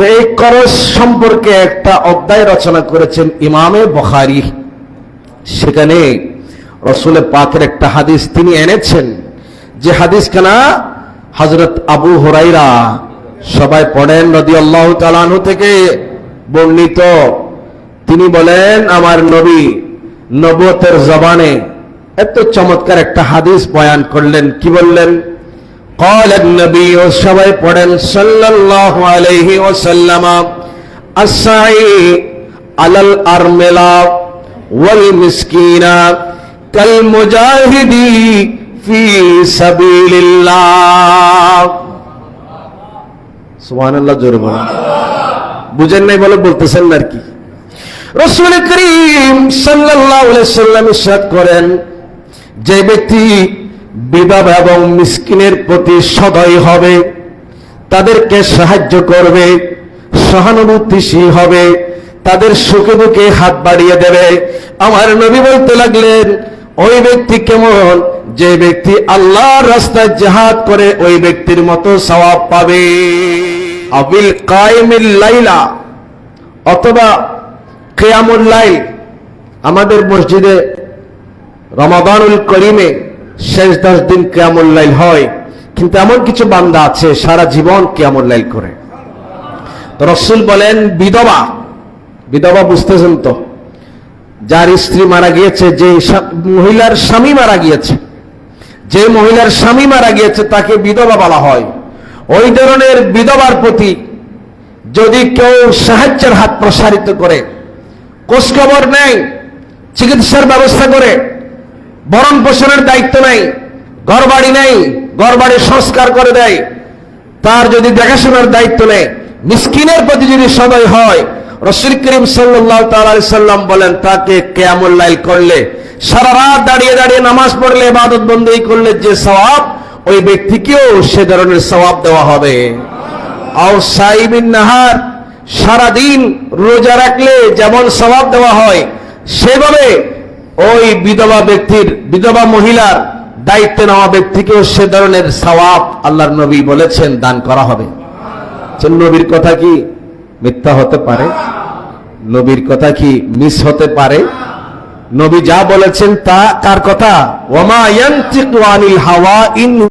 তো এই করজ সম্পর্কে একটা অধ্যায় রচনা করেছেন ইমামে বুখারী। সেখানে রাসূল পাকের একটা হাদিস তিনি এনেছেন, যে হাদিস খানা হযরত আবু হুরায়রা সবাই পড়েন রাদিয়াল্লাহু তাআলা আনহু থেকে বর্ণিত। তিনি বলেন, আমার নবী নবুয়তের জবানে এত চমৎকার একটা হাদিস বয়ান করলেন। কি বললেন? قال النبي সবাই পড়েন সাল্লাল্লাহু আলাইহি ওয়াসাল্লাম, আস-সাই আলাল আরমিলা ওয়াল মিসকিনা কাল মুজাহিদি ফি সাবিলিল্লাহ। সুবহানাল্লাহ, জোরে বলেন। বুঝেন নাই বলে বলতেছেন না আর কি। রাসূল করিম সাল্লাল্লাহু আলাইহি ওয়াসাল্লাম ইরশাদ করেন, যে ব্যক্তি বিধবা এবং মিসকিনের প্রতি সদয় হবে, তাদেরকে সাহায্য করবে, সহানুভূতিশীল হবে, তাদের সুখে দুঃখে হাত বাড়িয়ে দেবে, আমার নবী বলতে লাগলেন, ওই ব্যক্তি কেমন? যে ব্যক্তি আল্লাহর রাস্তায় জিহাদ করে ওই ব্যক্তির মতো সওয়াব পাবে। আবিল কায়েমিল লাইলা, অথবা কিয়ামুল লাইল। আমাদের মসজিদে রমাদানুল করিমে শেষ 10 দিন কিয়ামুল লাইল হয়, কিন্তু এমন কিছু বান্দা আছে সারা জীবন কিয়ামুল লাইল করে। তো রাসূল বলেন, বিধবা, বিধবা বুঝতেছেন তো, যার স্ত্রী মারা গিয়েছে, যে মহিলার স্বামী মারা গিয়েছে, যে মহিলার স্বামী মারা গিয়েছে তাকে বিধবা বলা হয়। ওই ধরনের বিধবার প্রতি যদি কেউ সাহায্যের হাত প্রসারিত করে, খোঁজখবর নেয়, চিকিৎসার ব্যবস্থা করে, ভরণ পোষণের দায়িত্ব নেই, ঘর বাড়ি নেই, ঘর বাড়ি সংস্কার করে দেয়, তার যদি দেখাশোনার দায়িত্ব নেই, মিসকিনের প্রতি যদি সদয় হয়, রাসূল করিম সাল্লাল্লাহু তাআলা আলাইহি সাল্লাম বলেন, তাকে কিয়ামুল লাইল করলে, সারা রাত দাঁড়িয়ে দাঁড়িয়ে নামাজ পড়লে, ইবাদত বন্দেগী করলে যে সওয়াব, ওই ব্যক্তিকেও সে ধরনের সওয়াব দেওয়া হবে। আও সাইমিন নাহার, সারা দিন রোজা রাখলে যেমন সওয়াব দেওয়া হয়, সেভাবে ওই বিধবা ব্যক্তির, বিধবা মহিলার দায়িত্ব নেওয়া ব্যক্তিকেও সে ধরনের সওয়াব আল্লাহর নবী বলেছেন দান করা হবে। নবীর কথা কি মিথ্যা হতে পারে? নবীর কথা কি মিস হতে পারে? নবী যা বলেছেন তা কার কথা? ওয়ামা ইয়ানতিকু আনিল হাওয়া ইন